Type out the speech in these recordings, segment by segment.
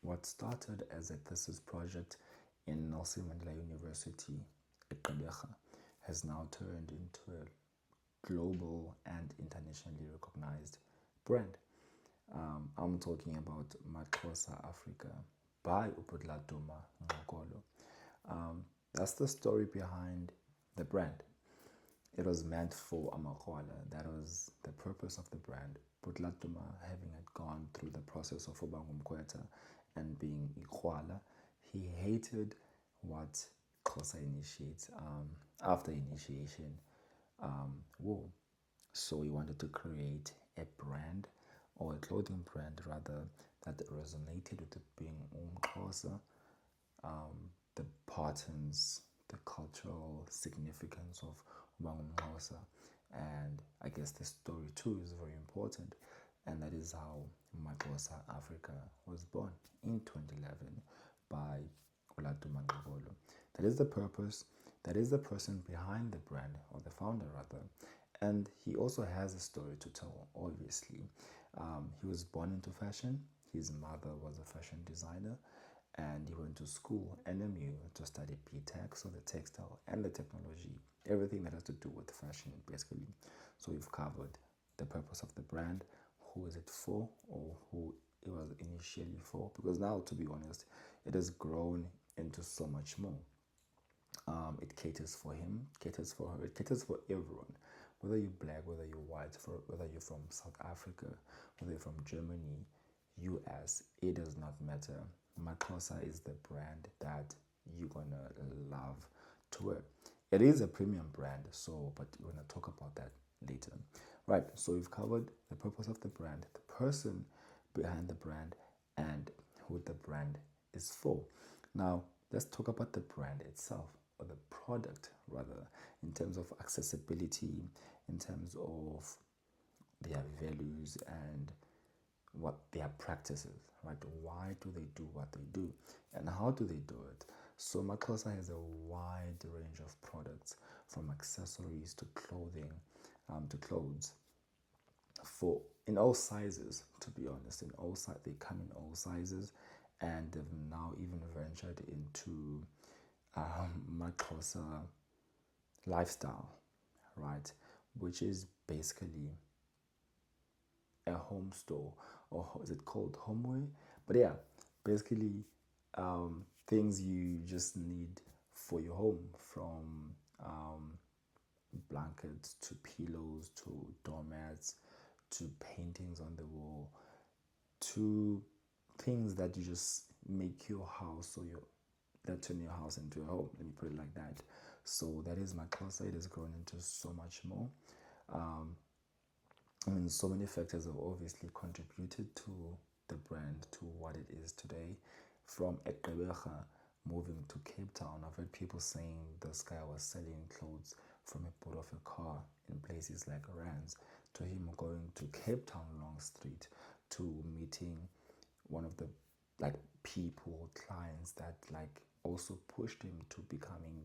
what started as a thesis project in Nelson Mandela University at Gqeberha has now turned into a global and internationally recognized brand. I'm talking about Maxhosa Afrika by Laduma Ngxokolo. That's the story behind the brand. It was meant for Amakwala. That was the purpose of the brand. But Laduma, having had gone through the process of Ubangumkweta and being Ikwala, he hated what Xhosa initiates after initiation war. So he wanted to create a brand, or a clothing brand rather, that resonated with being Xhosa, the patterns, the cultural significance of Xhosa, and I guess the story too is very important, and that is how Maxhosa Afrika was born in 2011 by Laduma Ngxokolo. That is the purpose, that is the person behind the brand, or the founder rather, and he also has a story to tell, obviously. He was born into fashion. His mother was a fashion designer, and he went to school, NMU, to study P-Tech, so the textile and the technology, everything that has to do with fashion, basically. So we've covered the purpose of the brand, who is it for, or who it was initially for, because now, to be honest, it has grown into so much more. It caters for him, caters for her, it caters for everyone, whether you're black, whether you're white, whether you're from South Africa, whether you're from Germany, US, it does not matter. Maxhosa is the brand that you're gonna love to wear. It is a premium brand, so but we're gonna talk about that later. Right, so we've covered the purpose of the brand, the person behind the brand, and who the brand is for. Now, let's talk about the brand itself, or the product rather, in terms of accessibility, in terms of their values and what their practices, right? Why do they do what they do, and how do they do it? So Maxhosa has a wide range of products, from accessories to clothing, to clothes, for in all sizes. To be honest, in all sizes, they come in all sizes, and they've now even ventured into Maxhosa lifestyle, right? Which is basically a home store, or is it called homeway? But yeah, basically things you just need for your home, from blankets to pillows to doormats to paintings on the wall to things that you just make your house, or your that turn your house into a home. Let me put it like that. So that is Maxhosa. It has grown into so much more. I mean, so many factors have obviously contributed to the brand, to what it is today. From Gqeberha moving to Cape Town, I've heard people saying this guy was selling clothes from a boot of a car in places like Rand's, to him going to Cape Town Long Street, to meeting one of the people, clients that also pushed him to becoming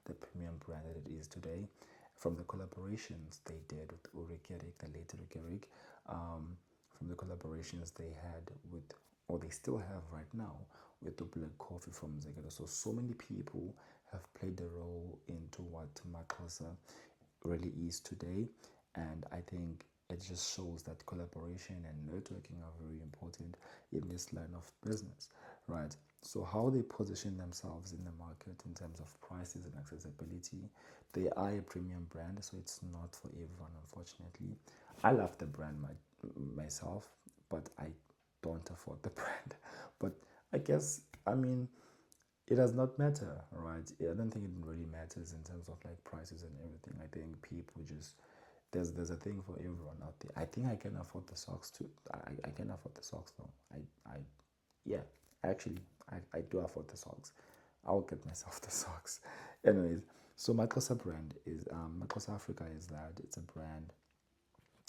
the premium brand that it is today. From the collaborations they did with Riky, the late Riky, from the collaborations they had with, or they still have right now, with the Black Coffee from Zegelo. So many people have played a role into what Maxhosa really is today, and I think it just shows that collaboration and networking are very important in this line of business, right? So how they position themselves in the market in terms of prices and accessibility, they are a premium brand, so it's not for everyone, unfortunately. I love the brand myself, but I don't afford the brand. But I guess, I mean, it does not matter, right? I don't think it really matters in terms of prices and everything. I think people just, there's a thing for everyone out there. I think I can afford the socks too. I can afford the socks though. Yeah, actually, I do afford the socks. I'll get myself the socks. Anyways, so Maxhosa brand is Maxhosa Afrika is that it's a brand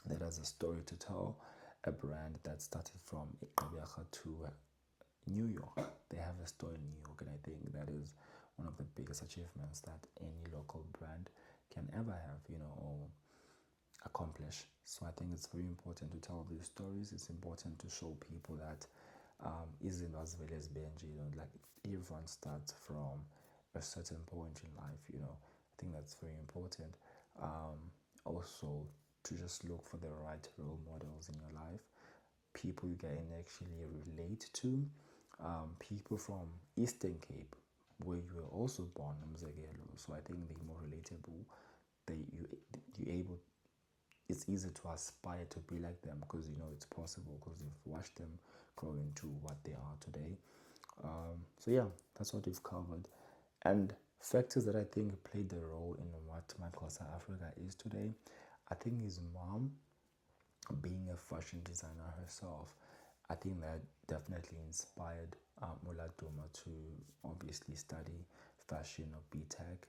that has a story to tell, a brand that started from Gqeberha to New York. They have a store in New York, and I think that is one of the biggest achievements that any local brand can ever have, or accomplish. So I think it's very important to tell these stories. It's important to show people that izinto azivele zibe nje, like everyone starts from a certain point in life, I think that's very important. Also, to just look for the right role models in your life, people you can actually relate to, people from Eastern Cape, where you were also born, so I think they're more relatable. You able, it's easy to aspire to be like them, because it's possible, because you've watched them grow into what they are today. So yeah, that's what we've covered. And factors that I think played the role in what Maxhosa Afrika is today, I think his mom, being a fashion designer herself, I think that definitely inspired Laduma to obviously study fashion or BTech.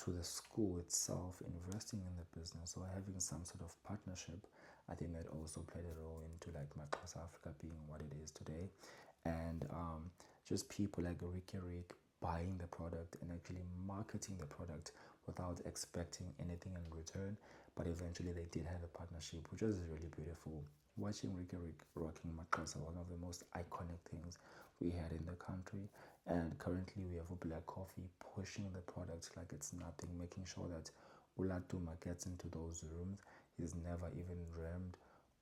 To the school itself investing in the business or having some sort of partnership, I think that also played a role into like Maxhosa Afrika being what it is today. And just people like Riky buying the product and actually marketing the product without expecting anything in return, but eventually they did have a partnership, which was really beautiful. Watching Riky rocking Maxhosa, one of the most iconic things we had in the country, and currently we have a Black Coffee pushing the product like it's nothing, making sure that Laduma gets into those rooms he's never even dreamed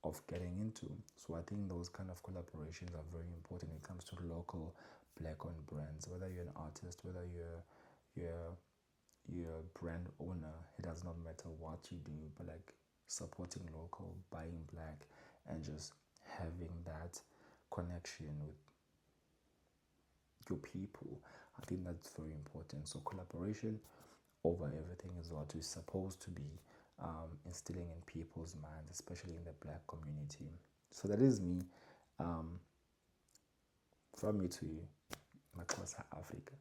of getting into. So I think those kind of collaborations are very important when it comes to local Black-owned brands. Whether you're an artist, whether you're a brand owner, it does not matter what you do, but like supporting local, buying Black, and just having that connection with your people, I think that's very important. So collaboration over everything is what is supposed to be instilling in people's minds, especially in the Black community. So that is me, from me to you, Maxhosa Afrika.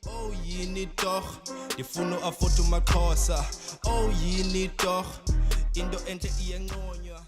Oh yini toch ndifuna afoto Maxhosa. Oh yini toch into enhle iyanconywa.